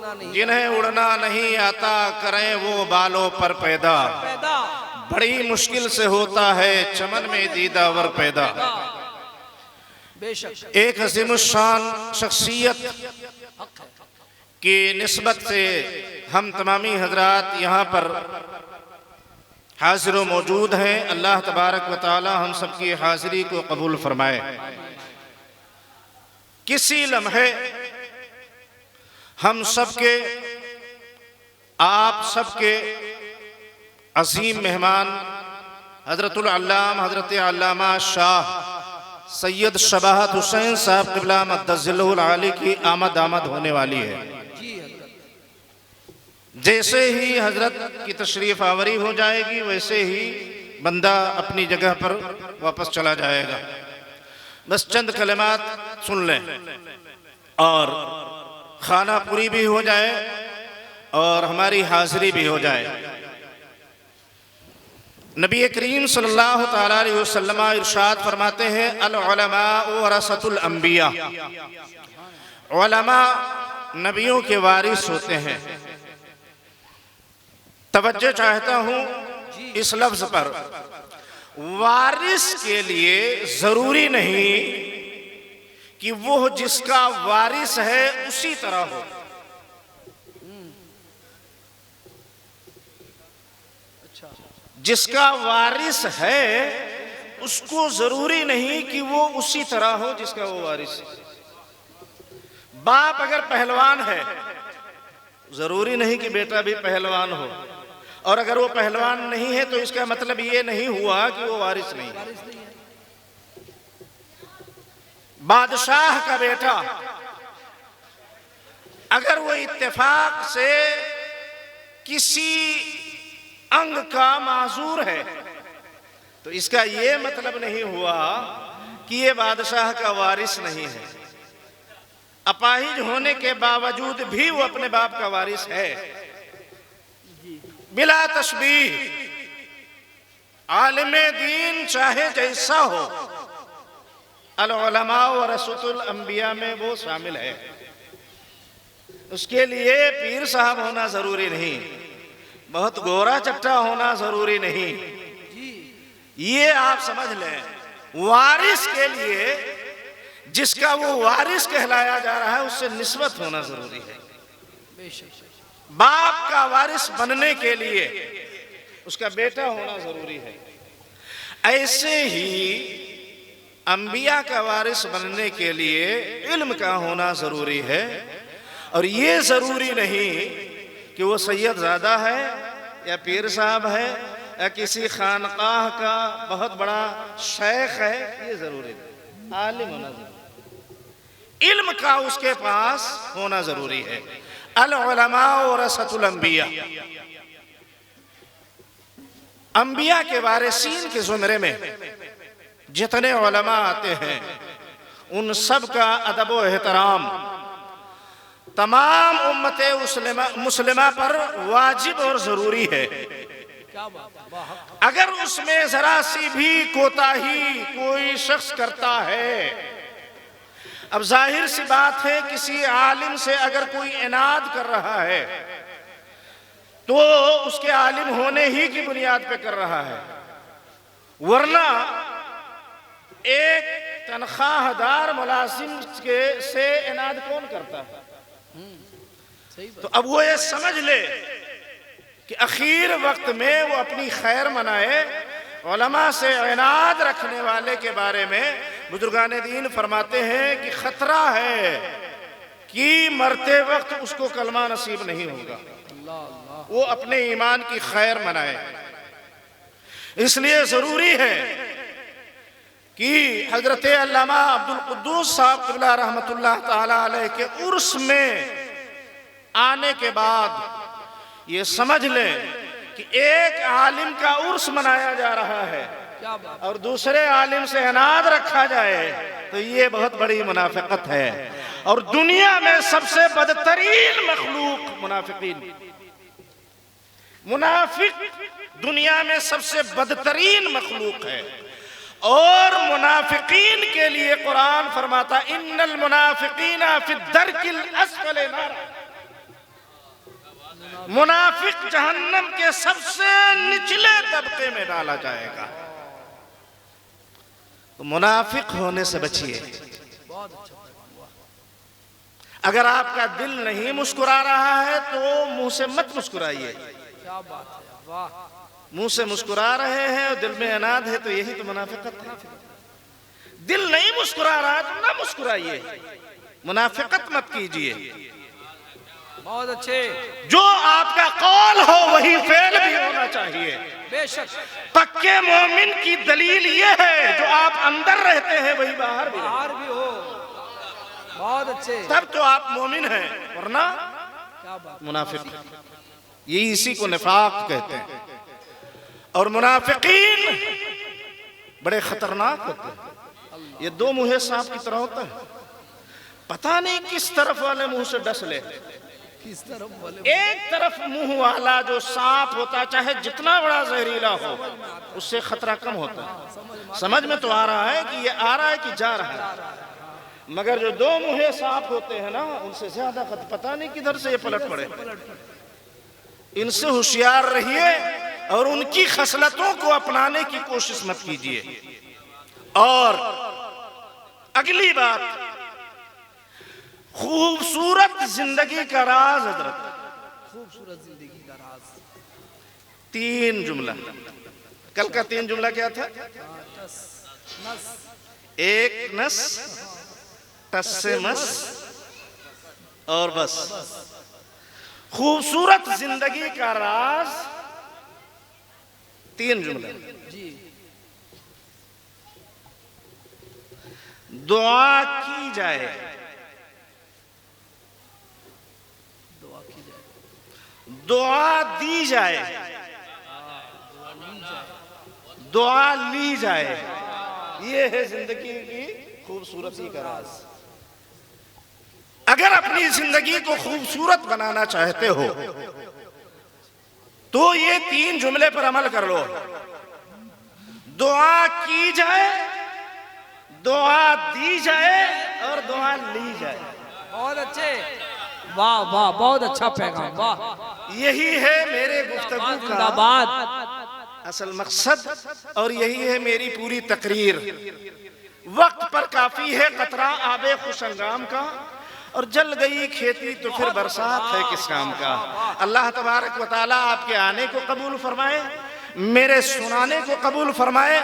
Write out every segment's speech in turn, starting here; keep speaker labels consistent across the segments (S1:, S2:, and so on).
S1: जिन्हें उड़ना नहीं आता करें वो बालों पर पैदा। बड़ी मुश्किल से होता है चमन में दीदावर पैदा। एक अज़ीमुश्शान शख्सियत की निस्बत से हम तमामी हजरात यहाँ पर हाजिर व मौजूद हैं। अल्लाह तबारक व तआला हम सबकी हाजिरी को कबूल फरमाए। किसी लम्हे हम सबके, आप सबके अजीम मेहमान हजरतुल अल्लामा हजरत अल्लामा शाह सैयद शबाहत हुसैन साहब क़िबला मद्दज़िल्लहुल आली की आमद होने वाली है। जैसे ही हजरत की तशरीफ आवरी हो जाएगी वैसे ही बंदा अपनी जगह पर वापस चला जाएगा। बस चंद कलिमात सुन लें और खाना पूरी भी हो जाए और हमारी हाजिरी भी हो जाए। नबी करीम सल्लल्लाहु तआला अलैहि वसल्लम इरशाद फरमाते हैं, अल उलमा वरसतुल अंबिया। उलमा नबियों के वारिस होते हैं। तवज्जो चाहता हूं इस लफ्ज पर। वारिस के लिए जरूरी नहीं कि वो जिसका वारिस है उसी तरह हो। जिसका वारिस है उसको जरूरी नहीं कि वो उसी तरह हो जिसका वो वारिस है। बाप अगर पहलवान है जरूरी नहीं कि बेटा भी पहलवान हो, और अगर वो पहलवान नहीं है तो इसका मतलब ये नहीं हुआ कि वो वारिस नहीं है। बादशाह का बेटा अगर वो इत्तेफाक से किसी अंग का माजूर है तो इसका ये मतलब नहीं हुआ कि ये बादशाह का वारिस नहीं है। अपाहिज होने के बावजूद भी वो अपने बाप का वारिस है। बिला तशबीह आलिमे दीन चाहे जैसा हो, अल उलमा वरसतुल अंबिया में वो शामिल है। उसके लिए पीर साहब होना जरूरी नहीं, बहुत गोरा चट्टा होना जरूरी नहीं। ये आप समझ लें, वारिस के लिए जिसका वो वारिस कहलाया जा रहा है उससे निस्बत होना जरूरी है। बाप का वारिस बनने के लिए उसका बेटा होना जरूरी है। ऐसे ही अंबिया का वारिस बनने के लिए इल्म का होना जरूरी है। और ये जरूरी नहीं कि वो सैयदजादा है या पीर साहब है या किसी खानकाह का बहुत बड़ा शेख है, ये जरूरी नहीं। आलिम होना जरूरी, इल्म का उसके पास होना जरूरी है। अल उलमा वरसतुल अंबिया, अंबिया के वारिसीन के जुमरे में जितने उलमा आते हैं उन सब का अदब व एहतराम तमाम उम्मते मुस्लिमा पर वाजिब और जरूरी है। अगर उसमें जरा सी भी कोताही कोई शख्स करता है, अब जाहिर सी बात है किसी आलिम से अगर कोई इनाद कर रहा है तो उसके आलिम होने ही की बुनियाद पे कर रहा है, वरना एक तनख्वाहदार मुलाजिम से इनाद कौन करता है? तो अब वो ये समझ ले कि आखिर वक्त में वो अपनी खैर मनाए। उलमा से इनाद रखने वाले के बारे में बुजुर्गान दीन फरमाते हैं कि खतरा है कि मरते वक्त उसको कलमा नसीब नहीं होगा, वो अपने ईमान की खैर मनाए। इसलिए जरूरी है कि हजरत अल्लामा अब्दुल कुद्दूस साहब क़िबला रहमतुल्लाह ताला अलैह के उर्स में आने के बाद ये समझ लें कि एक आलिम का उर्स मनाया जा रहा है और दूसरे आलिम से अनाद रखा जाए तो ये बहुत बड़ी मुनाफिकत है। और दुनिया में सबसे बदतरीन मखलूक मुनाफिकीन, मुनाफिक दुनिया में सबसे बदतरीन मखलूक है। और मुनाफिकीन के लिए कुरान फरमाता इन्नल मुनाफिकीना फि दरकिल अस्फल नार, मुनाफिक जहन्नम के सबसे निचले तबके में डाला जाएगा। तो मुनाफिक होने से बचिए। अगर आपका दिल नहीं मुस्कुरा रहा है तो मुंह से मत मुस्कुराइए।
S2: क्या बात है, वाह।
S1: मुंह से मुस्कुरा रहे हैं और दिल में अनाद है तो यही तो मुनाफिकत है। दिल नहीं मुस्कुरा रहा तो ना मुस्कुराइए, मुनाफिकत मत कीजिए।
S2: बहुत अच्छे।
S1: जो आपका कौल हो वही फेल भी होना चाहिए।
S2: बेशक।
S1: पक्के मोमिन की दलील ये है जो आप अंदर रहते हैं वही बाहर भी
S2: हो। बहुत अच्छे।
S1: तब तो आप मोमिन हैं, वरना
S2: क्या बात,
S1: मुनाफिक। ये इसी को निफाक कहते हैं। और मुनाफिकीन बड़े खतरनाक होते हैं। ये दो मुंहे सांप की तरह होता है, पता नहीं किस तरफ वाले मुंह से डस ले।
S2: किस तरफ वाले?
S1: एक तरफ मुंह वाला जो सांप होता चाहे जितना बड़ा जहरीला हो उससे खतरा कम होता है। समझ में तो आ रहा है कि ये आ रहा है कि जा रहा है। मगर जो दो मुंहे सांप होते हैं ना उनसे ज्यादा पता नहीं किधर से ये पलट पड़े। इनसे होशियार रहिए और उनकी खसलतों को अपनाने की कोशिश मत कीजिए। और अगली बात, खूबसूरत जिंदगी का राज हजरत।
S2: खूबसूरत जिंदगी का राज।
S1: 3 जुमला। कल का 3 जुमला क्या था? एक नस, टस से मस और बस। खूबसूरत जिंदगी का राज 3 जुमला।
S2: जी।
S1: दुआ की जाए, दुआ दी जाए, दुआ ली जाए। ये है जिंदगी की खूबसूरती का राज। अगर अपनी जिंदगी को खूबसूरत बनाना चाहते हो तो ये 3 जुमले पर अमल कर लो। दुआ की जाए, दुआ दी जाए और दुआ ली जाए।
S2: बहुत अच्छे, वाह वाह, बहुत अच्छा पैगाम, वाह।
S1: यही है मेरे गुफ्तगू का असल मकसद और यही है मेरी पूरी तकरीर। वक्त पर काफी है कतरा आबे खुशंगाम का, और जल गई खेती तो फिर बरसात है किस काम का। अल्लाह तबारक व तआला आपके आने को कबूल फरमाए, मेरे सुनाने को कबूल फरमाए,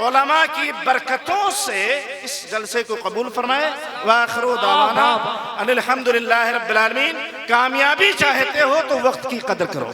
S1: उलमा की बरकतों से इस जलसे को कबूल फरमाए। वाखिरु दावाना अनिल हम्दुलिल्लाहि रब्बिल आलमीन। कामयाबी चाहते हो तो वक्त की कदर करो।